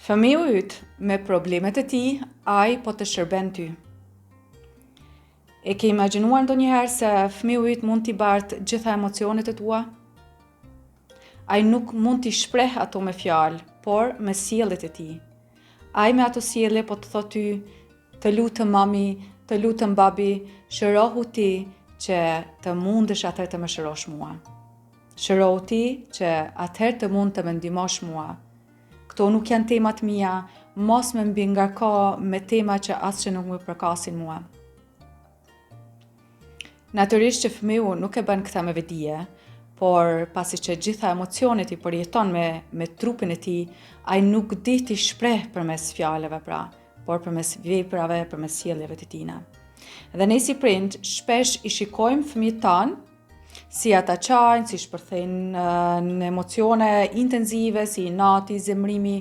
Fëmiu yt me problemet e tij, ai po të shërben ty. E ke imagjinuar ndonjëherë se fëmiu yt mund t'i bartë gjitha emocionet e tua? Ai nuk mund t'i shpreh ato me fjalë, por me sjelljet e tij. Ai me ato sjellje po të thotë ty, të lutem mami, të lutem babi, shërohu ti që të mundesh atëherë të më shërosh mua. Shërohu ti që atëherë të mund të më ndihmosh mua. Këto nuk janë temat mia, mos më mbi ngarko me tema që asgjë nuk më përkasin mua. Natyrisht që fëmiu nuk e bën këtë me vedije, por pasi që gjitha emocionet i përjeton me trupin e tij, ai nuk di t'i shpreh përmes fjalëve pra, por përmes veprave, përmes sjelljeve të tina. Dhe ne si prind shpesh i shikojmë fëmijët tanë si ata qajnë, si shpërthejnë në emocione intenzive, si inati, zemrimi.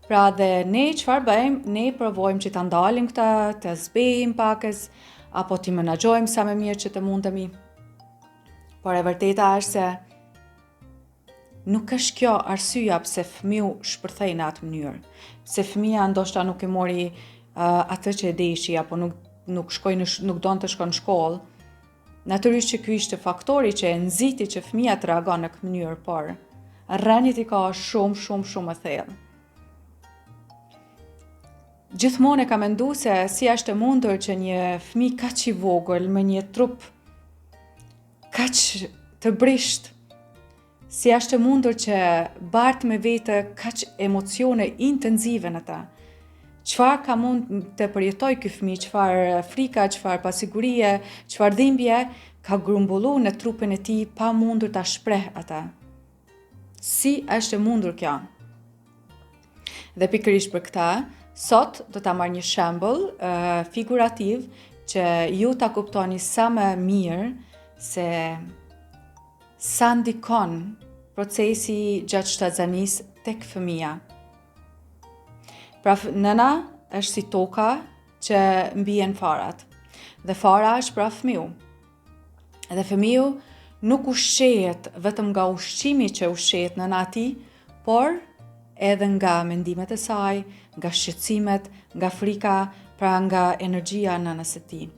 Pra dhe ne çfarë bëjmë? Ne provojmë që ta ndalim këta, të zbehim pakës, apo t'i menaxhojmë sa më mirë që të mundemi. Por e vërteta është se nuk është kjo arsyeja pse fëmiu shpërthej në atë mënyrë. Se fëmia ndoshta nuk e mori atë që e deshi, apo nuk don të shkon në shkollë. Natyrisht që ky ishte faktori që e nxiti që fëmia të reagon në këtë mënyrë, por rrënjët i ka shumë e thellë. Gjithmonë e kam menduar se si është e mundur që një fëmijë kaq i vogël me një trup kaq të brisht, si është e mundur që bartë me vete kaq emocione intenzive në ta. Çfarë ka mund të përjetoj ky fëmijë, çfarë frika, çfarë pasigurie, çfarë dhimbje ka grumbullu në trupin e tij pa mundur ta shpreh ata. Si është e mundur kjo? Dhe pikërisht për këtë, sot do ta marr një shembull figurativ që ju ta kuptoni sa më mirë se sa ndikon procesi gjatë shtatzanisë tek fëmia. Pra nëna është si toka që mbien farat. Dhe fara është pra fëmiu. Dhe fëmiu nuk ushqehet vetëm nga ushqimi që ushqehet nëna e tij, por edhe nga mendimet e saj, nga shqetësimet, nga frika, pra nga energjia nënës së tij.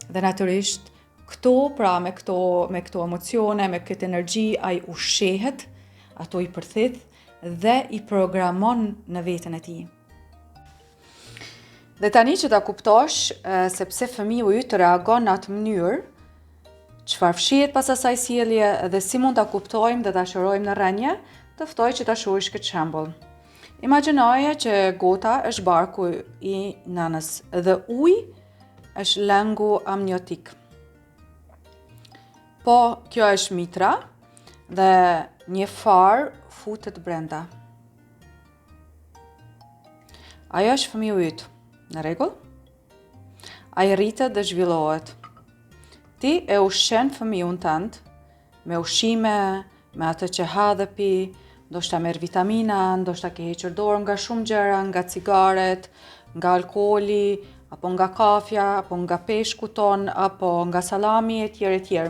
Dhe natyrisht me këto emocione, me këtë energji ai ushqehet, ato i përthith dhe i programon në veten e tij. Dhe tani që ta kuptosh sepse fëmiu yt reagon në atë mënyrë, çfarë fshihet pas asaj sjellje dhe si mund ta kuptojmë dhe ta shërojmë në rrënje, të ftoj që ta shohësh këtë shembull. Imagjinoje që gota është barku i nënës dhe uji është lëngu amniotik. Po kjo është mitra dhe një farë futet brenda. Ajo është fëmiu yt, në rregull? Ai rritet dhe zhvillohet. Ti e ushqen fëmiun tënd me ushqime, me atë që ha dhe pi, ndoshta merr vitamina, ndoshta ke hequr dorë nga shumë gjëra, nga cigaret, nga alkooli, apo nga kafja, apo nga peshku ton, apo nga sallami etj.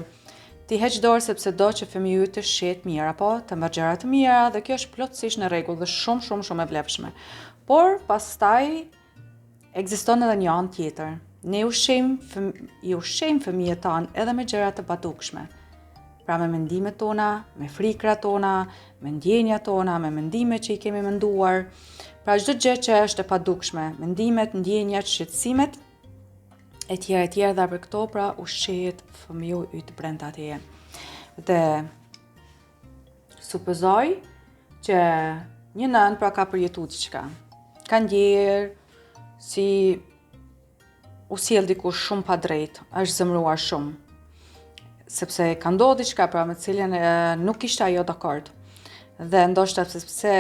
Ti heq dorë sepse do që fëmiu yt të shihet mirë, apo të marrë gjëra të mira dhe kjo është plotësisht në rregull dhe shumë e vlefshme. Por pastaj ekziston edhe një anë tjetër. Ne i ushqejmë fëmijët tanë edhe me gjëra të padukshme. Pra me mendimet tona, me frikrat tona, me ndjenjat tona, me mendimet që i kemi menduar. Pra çdo gjë që është e padukshme, mendimet, ndjenjat, shqetësimet etj. Dhe për këto pra ushqehet fëmiu yt brenda teje. Dhe supozoj që një nën pra ka përjetuar diçka. Ka ndjerë si u sjell dikush shumë pa drejt, është zemëruar shumë. Sepse ka ndodhur diçka pra me cilën nuk ishte ajo dakord. Dhe ndoshta sepse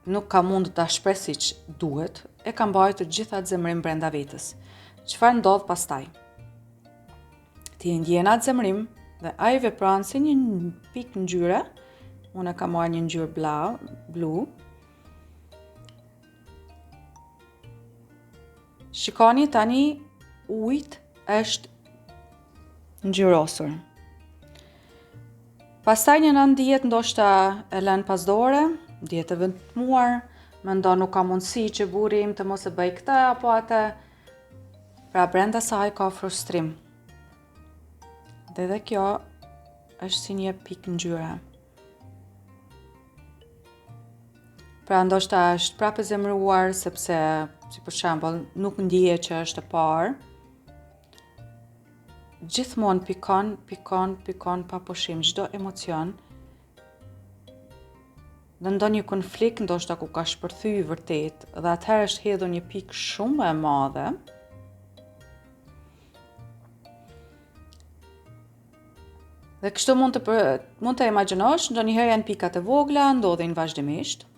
nuk ka mundur ta shpreh siç duhet, e ka mbajtur gjitha atë zemrim brenda vetes. Çfarë ndodh pastaj? Ti e ndjen atë zemrim dhe ai vepron si një pikë ngjyre. Unë kam marrë një ngjyrë blu. Shikoni tani ujit është ngjyrosur. Pastaj një nën dihet ndoshta e lën pas dore, dihet e vetmuar, mendon nuk ka mundësi që burri im të mos e bëj këtë apo atë. Pra brenda saj ka frustrim. Dhe kjo është si një pikë ngjyre. Pra ndoshta është prapë zemëruar sepse, si për shembull, nuk ndihet që është e parë. Gjithmonë pikon pa pushim çdo emocion. Në ndonjë konflikt ndoshta ku ka shpërthyë vërtet dhe atëherë është hedhur një pikë shumë e madhe. Dhe kështu mund të imagjinosh, ndonjëherë janë pikat e vogla, ndodhin vazhdimisht.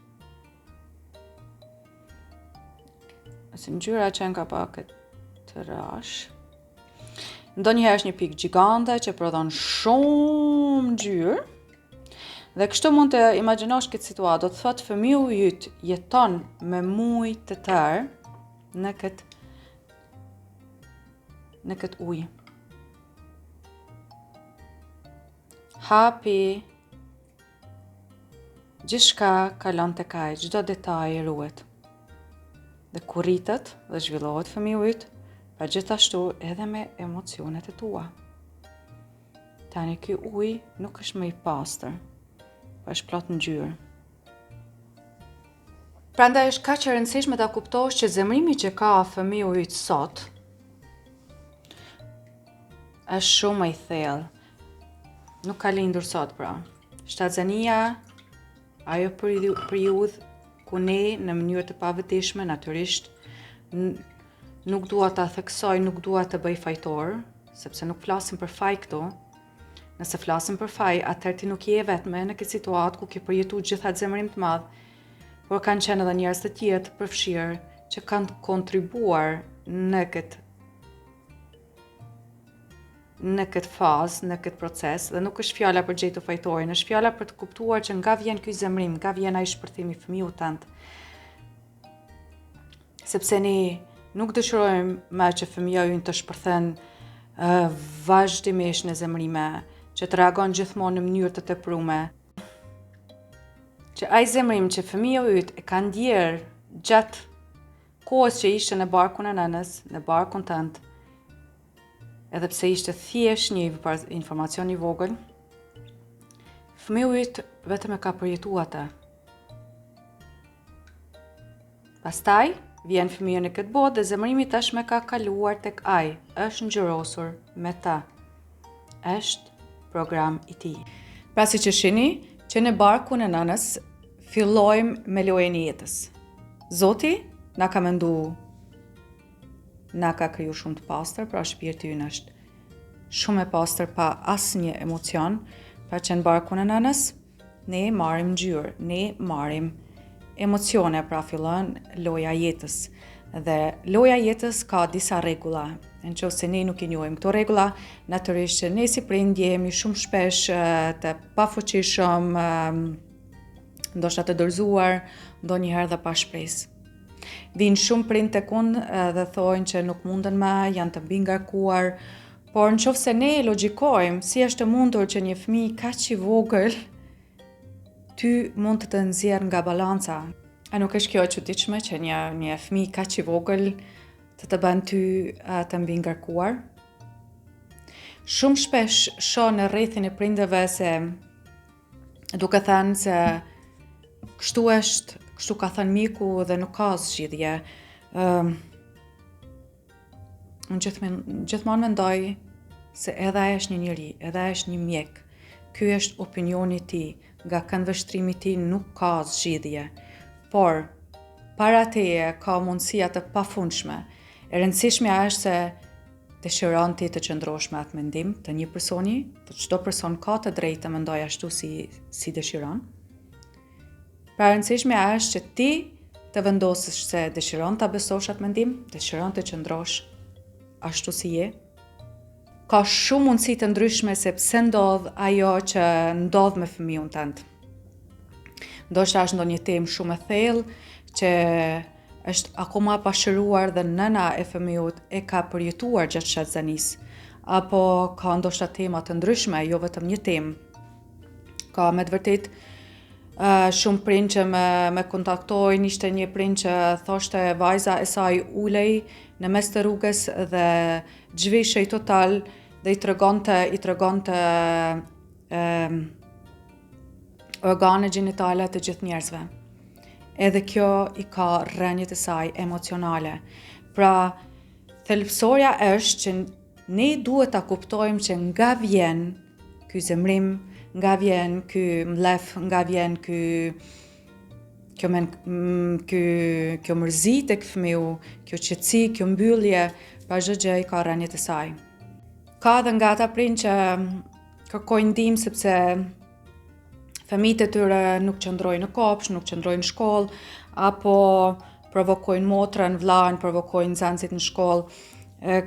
Si ngjyra që nga pak të rash. Ndonjëherë është një pikë gjigante që prodhon shumë ngjyrë. Dhe kështu mund të imagjinosh këtë situatë, do të thotë fëmiu yt jeton me muj të tërë në këtë ujë. Hapi, gjithçka kalon tek ai, çdo detaj ruhet. Dhe kur rritet dhe zhvillohet fëmiu yt, pra gjithashtu edhe me emocionet e tua. Tani ky ujë nuk është më i pastër, po është plot ngjyrë. Prandaj është kaq e rëndësishme ta kuptosh që zemrimi që ka fëmiu yt sot është shumë i thellë. Nuk ka lindur sot pra. Shtatzania, ajo periudhë ku ne në mënyrë të pavetishme natyrisht nuk dua ta theksoj, nuk dua të bëj fajtor, sepse nuk flasim për faj këtu. Nëse flasim për faj, atëherë ti nuk je vetme në këtë situatë ku ke përjetuar gjitha zemërim të madh, por kanë qenë edhe njerëz të tjerë të përfshirë që kanë kontribuar në këtë fazë, në këtë proces, dhe nuk është fjala për gjetur fajtorin, është fjala për të kuptuar që nga vjen ky zemrim, nga vjen ai shpërthim i fëmijës tënd. Sepse ne nuk dëshirojmë më që fëmia ynë të shpërthen vazhdimisht në zemrime, që të reagon gjithmonë në mënyrë të teprume. Që ai zemrim që fëmia yt e ka ndjer gjatë kohës që ishte në barkun e nënës, në barkun tënd, edhe pse ishte thjesht një informacion i vogël, fëmiu yt vetëm e ka përjetuar atë. Pastaj vjen fëmia në këtë botë dhe zemrimi tashmë ka kaluar tek ai, është ngjyrosur me ta. Është program i tij. Pra siç e shihni, që në barkun e nënës fillojmë me lojën e jetës. Zoti na ka menduar, na ka kriju shumë të pastër, pra shpirti ynë është shumë e pastër pa asnjë emocion, pra që në barkun e nënës ne marrim ngjyrë, ne marrim emocione, pra fillon loja jetës. Dhe loja jetës ka disa rregulla. Nëse ne nuk i njohim këto rregulla, natyrisht që ne si prind jemi shumë shpesh të pafuqishëm, ndoshta të dorëzuar, ndonjëherë dhe pa shpresë. Vinë shumë prind tek unë dhe thojnë që nuk munden më, janë të mbi ngarkuar, por nëse ne logjikojmë si është e mundur që një fëmijë kaq i vogël ty mund të nxjerr nga balanca. A nuk është kjo e çuditshme që një fëmijë kaq i vogël të bën ty të mbi ngarkuar? Shumë shpesh shoh në rrethin e prindërve se duke thënë se kështu ka thënë miku dhe nuk ka zgjidhje. Unë gjithmonë mendoj se edhe ai është një njeri, edhe ai është një mjek. Ky është opinioni i tij, nga këndvështrimi i tij nuk ka zgjidhje. Por para teje ka mundësia të pafundshme. E rëndësishmja është se dëshiron ti të qëndrosh me atë mendim të një personi, të çdo person ka të drejtë të mendojë ashtu si dëshiron. Pra rëndësishmja është që ti të vendosësh se dëshiron ta besosh atë mendim, dëshiron të qëndrosh ashtu si je. Ka shumë mundësi të ndryshme se pse ndodh ajo që ndodh me fëmijën tënd. Ndoshta është ndonjë temë shumë e thellë që është akoma pa shëruar dhe nëna e fëmijët e ka përjetuar gjatë shtatzanisë, apo ka ndoshta tema të ndryshme, jo vetëm një temë. Ka me të vërtetë Shumë prind që me kontaktojnë, ishte një prind që thoshte vajza e saj ulej në mes të rrugës dhe zhvishej total dhe i tregonte organe gjinitale të gjithë njerëzve. Edhe kjo i ka rrënjët e saj emocionale. Pra, thelbësorja është që ne duhet ta kuptojmë që nga vjen ky zemrim, nga vjen ky mlef, nga vjen kjo mërzi tek fëmiu, kjo qetësi, kjo mbyllje, pra çdo gjë i ka rrënjët e saj. Ka dhe nga ata prind që kërkojnë ndihmë sepse fëmijët e tyre nuk qëndrojnë në kopsh, nuk qëndrojnë në shkollë, apo provokojnë motrën, vllajën, provokojnë nxënësit në shkollë,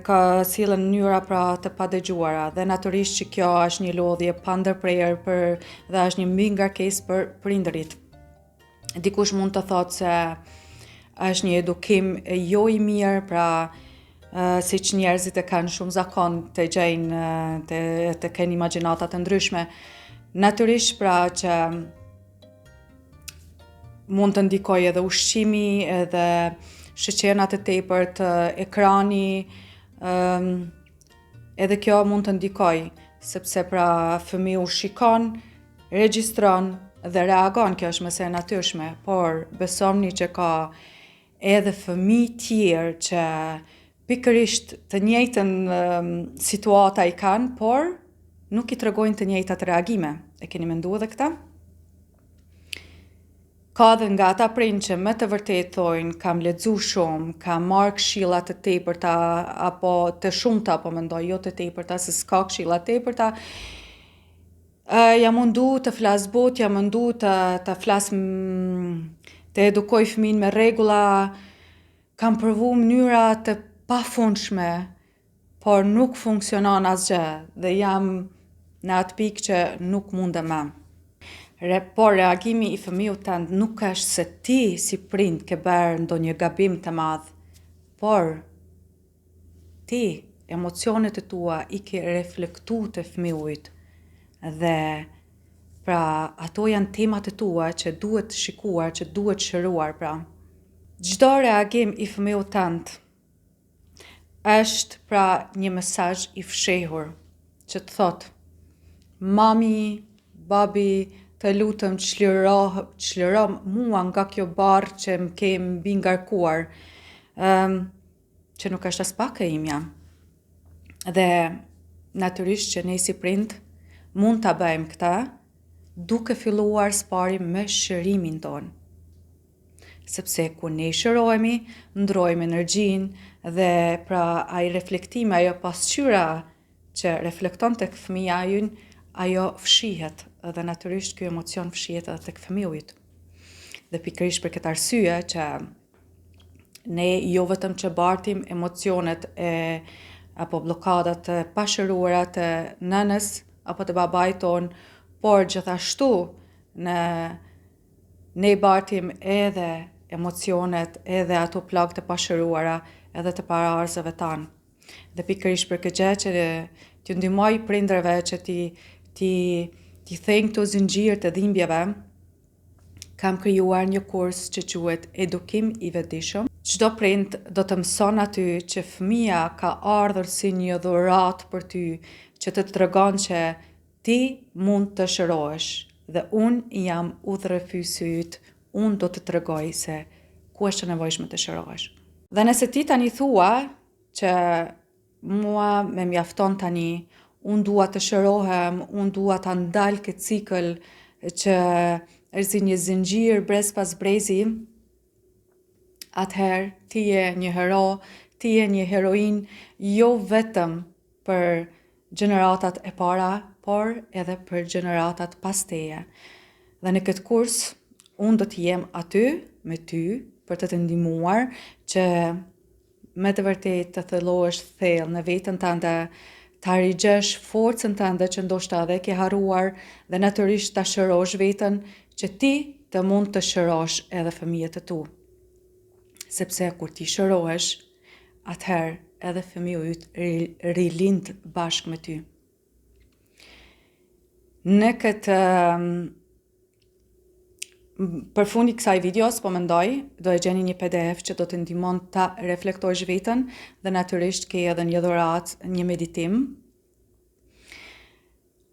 ka sillen mënyra pra të padëgjuara dhe natyrisht që kjo është një lodhje pa ndërprerje dhe është një mbi ngarkesë për prindërit. Dikush mund të thotë se është një edukim jo i mirë, pra siç njerëzit e kanë shumë zakon të gjejnë të kenë imagjinata të ndryshme. Natyrisht pra që mund të ndikojë edhe ushqimi, edhe sheqerna të tepërt, ekrani, edhe kjo mund të ndikojë, sepse pra fëmiu shikon, regjistron dhe reagon, kjo është mëse e natyrshme, por besomni që ka edhe fëmijë tjerë që pikërisht të njëjtën situata i kanë, por nuk i tregojnë të njëjtat reagime. E keni menduar edhe këtë? Ka dhe nga ata prind që me të vërtetë thojnë kam lexu shumë, kam marrë këshilla të tepërta apo të shumta, apo mendoj jo të tepërta, se s'ka këshilla të tepërta. Jam mundu të flas botë, jam mundu të flas të edukoj fëmin me rregulla, kam provu mënyra të pafundshme, por nuk funksionon asgjë dhe jam në atë pikë që nuk mundem më. Por reagimi i fëmijës tënd nuk është se ti si prind ke bërë ndonjë gabim të madh, por ti emocionet e tua i ke reflektuar te fëmiujt dhe pra ato janë temat e tua që duhet shikuar, që duhet shëruar pra. Çdo reagim i fëmijës tënd është pra një mesazh i fshehur që të thotë mami, babi, të lutem çliro mua nga kjo barë që më ke mbi ngarkuar, që nuk është as pak e imja. Dhe natyrisht që ne si prind mund ta bëjmë këtë duke filluar s'pari me shërimin ton. Sepse kur ne shërohemi, ndrojmë energjinë dhe pra ai reflektimi, ajo pasqyra që reflekton tek fëmia ynë, ajo fshihet dhe natyrisht ky emocion fshihet edhe tek fëmiujt. Dhe pikërisht për këtë arsye që ne jo vetëm që bartim emocionet apo bllokadat e pashëruara të nënës apo të babait ton, por gjithashtu ne bartim edhe emocionet, edhe ato plagë të pashëruara edhe të paraardhësve tanë. Dhe pikërisht për këtë gjë që t'ju ndihmoj prindërve që ti thejnë këto zinxhir të dhimbjeve, kam krijuar një kurs që quhet Edukim i Vetëdijshëm. Çdo prind do të mëson aty që fëmia ka ardhur si një dhuratë për ty, që të tregon që ti mund të shërohesh dhe unë jam udhërefysi yt, unë do të tregoj se ku është e nevojshme të shërohesh. Dhe nëse ti tani thua që mua më mjafton tani, unë dua të shërohem, unë dua ta ndal këtë cikël që është si një zinxhir brez pas brezi, atëherë ti je një hero, ti je një heroin, jo vetëm për gjeneratat e para, por edhe për gjeneratat pas teje. Dhe në këtë kurs, unë do të jem aty me ty për të ndihmuar që me të vërtetë të thellohesh thellë në veten tënde, ta rigjesh forcën tënde që ndoshta edhe ke harruar dhe natyrisht ta shërosh veten që ti të mund të shërosh edhe fëmijët e tu. Sepse kur ti shërohesh, atëherë edhe fëmiu yt rilind bashkë me ty. Në këtë Për fund i kësaj videos, po mendoj, do e gjeni një PDF që do të ndihmon ta reflektosh veten dhe natyrisht ke edhe një dhuratë, një meditim.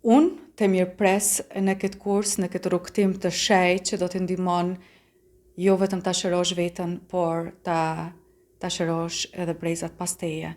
Unë të mirëpres në këtë kurs, në këtë rrugtim të shejtë që do të ndihmon jo vetëm ta shërosh veten, por ta shërosh edhe brezat pas teje.